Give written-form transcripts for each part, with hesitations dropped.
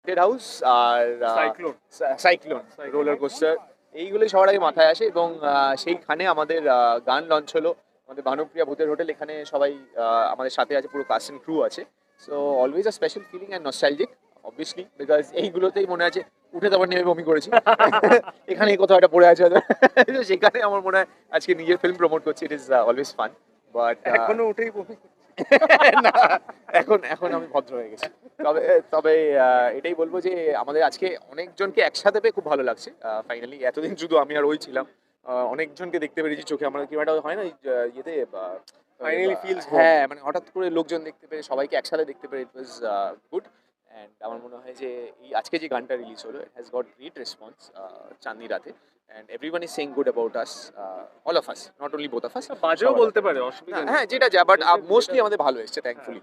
Ted house আর cyclone cyclone roller coaster এইগুলো সবার আগে মাথায় আসে এবং সেইখানে আমাদের গান লঞ্চ হলো আমাদের ভানুপ্রিয়া ভূতের হোটেল এখানে সবাই আমাদের সাথে আছে পুরো কাস্ট অ্যান্ড ক্রু আছে so always a special feeling and nostalgic obviously because এইগুলোতেই মনে আছে উঠে তারপর নেমে বমি করেছি এখানে এই কোথাও একটা পড়ে আছে হয়তো। তো সেখানে আমার মনে হয় আজকে নিজের ফিল্ম প্রমোট করছি it is always fun but এখনো উঠেই বমি না এখন এখন আমি ভদ্র হয়ে গেছি তবে তবে এটাই বলবো যে আমাদের আজকে অনেকজনকে একসাথে পেয়ে খুব ভালো লাগছে ফাইনালি এতদিন শুধু আমি আর ওই ছিলাম অনেকজনকে দেখতে পেরেছি চোখে আমার কি একটা হয় না ইয়েতে Finally feels good. হ্যাঁ মানে হঠাৎ করে লোকজন দেখতে পেরে সবাইকে একসাথে দেখতে পেরে ইট ওয়াজ গুড অ্যান্ড আমার মনে হয় যে এই আজকে যে গানটা রিলিজ হলো it has got great response Chandni Raate and everyone is saying good about us all of us not only both of us বাজেও বলতে পারে অসুবিধা নেই হ্যাঁ যেটা যা বাট মোস্টলি আমাদের ভালো এসেছে থ্যাঙ্কফুলি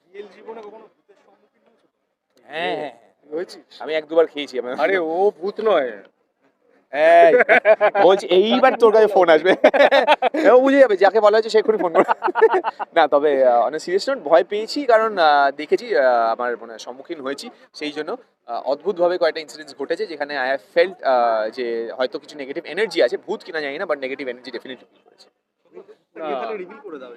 রিয়েল জীবনে কখনো ভূতের সম্মুখীন হয়েছো হ্যাঁ হয়েছিস আমি এক দুবার খেয়েছি আমি আরে ও ভূত নয় এই, বলছি এইবার তোর কাছে ফোন আসবে ও বুঝে যাবে যাকে বলা হয়েছে সে এক্ষুনি ফোন করবে না তবে অনেক সিরিয়াস নোট ভয় পেয়েছি কারণ দেখেছি আমার মানে সম্মুখীন হয়েছি সেই জন্য অদ্ভুতভাবে কয়েকটা ইনসিডেন্টস ঘটেছে যেখানে আই হ্যাভ ফেল্ট যে হয়তো কিছু নেগেটিভ এনার্জি আছে ভূত কিনা জানি না but negative energy definitely feel করেছে রিভিল করে দাও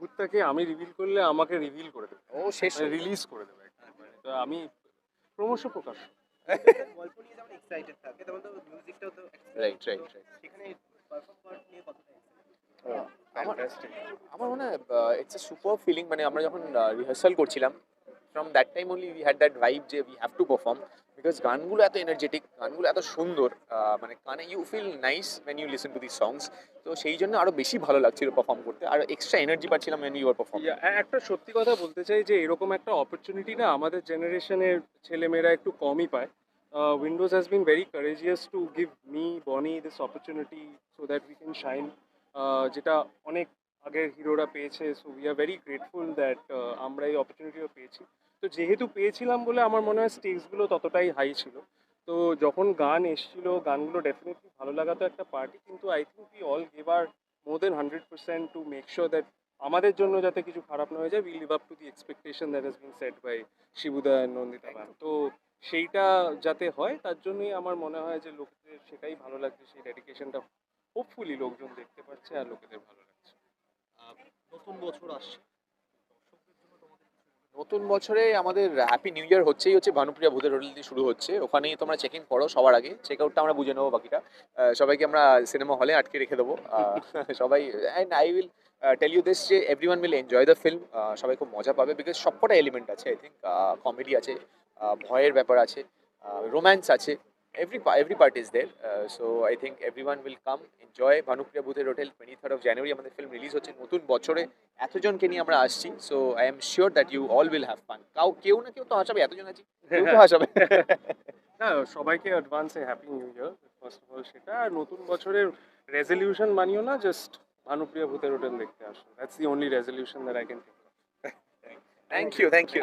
ভূতটাকে আমি রিভিল করলে আমাকে রিভিল করে দেবে ও শেষ রিলিজ করে দেবে তো আমি ক্রমশ প্রকাশ গল্প নিয়ে যেমন এক্সাইটেড থাকে তেমন তো মিউজিকটাও তো রাইট রাইট রাইট সেখানে পারফর্ম করার নিয়ে কতটা আমার মনে হয় ইটস এ সুপার ফিলিং মানে আমরা যখন রিহার্সাল করছিলাম from that time only we had that vibe যে we have to perform because গানগুলো এত এনার্জেটিক গানগুলো এত সুন্দর মানে কানে you feel nice when you listen to this songs তো সেই জন্য আরো বেশি ভালো লাগছিল পারফর্ম করতে আর এক্সট্রা এনার্জি পাচ্ছিলাম ওয়েন ইউ আর পারফর্ম একটা সত্যি কথা বলতে চাই যে এরকম একটা অপরচুনিটি না আমাদের জেনারেশনের ছেলেমেয়েরা একটু কমই পায় Windows has been very courageous to give me Bonny this opportunity so that we can shine যেটা অনেক আগের হিরোরা পেয়েছে so we are very grateful that আমরা এই অপরচুনিটিও পেয়েছি তো যেহেতু পেয়েছিলাম বলে আমার মনে হয় স্টেজগুলো ততটাই হাই ছিল তো যখন গান এসেছিল গানগুলো ডেফিনেটলি ভালো লাগা তো একটা পার্টি কিন্তু I think we all give are more than 100% to make sure that আমাদের জন্য যাতে কিছু খারাপ না হয়ে যায় we live up to the expectation that has been set by শিবুদা অ্যান্ড নন্দিতা ম্যাম তো সেইটা যাতে হয় তার জন্যই আমার মনে হয় যে লোকদের সেটাই ভালো লাগছে সেই ডেডিকেশনটা হোপফুলি লোকজন দেখতে পাচ্ছে আর লোকেদের ভালো লাগছে নতুন বছর আসছে নতুন বছরে আমাদের হ্যাপি নিউ ইয়ার হচ্ছেই হচ্ছে ভানুপ্রিয়া ভূতের হোটেল দিয়ে শুরু হচ্ছে ওখানেই তোমরা চেক ইন করো সবার আগে চেক আউটটা আমরা বুঝে নেবো বাকিটা সবাইকে আমরা সিনেমা হলে আটকে রেখে দেবো সবাই and I will tell you this যে everyone will enjoy the film সবাই খুব মজা পাবে বিকজ সবকটা এলিমেন্ট আছে আই থিঙ্ক কমেডি আছে ভয়ের ব্যাপার আছে রোম্যান্স আছে every part is there so I think everyone will come enjoy Bhanupriya ভূতের হোটেল 23rd of January আমাদের ফিল্ম রিলিজ হচ্ছে নতুন বছরে এতজনকে নিয়ে আমরা আসছি so I am sure that you all will have fun কেউ না কেউ তো হাসাবে এতজন আছি কেউ তো হাসাবে না সবাইকে অ্যাডভান্সে happy new year first of all সেটা আর নতুন বছরের রেজলিউশন মানিও না জাস্ট ভানুপ্রিয়া ভূতের হোটেল দেখতে আসো that's the only resolution that I can thank you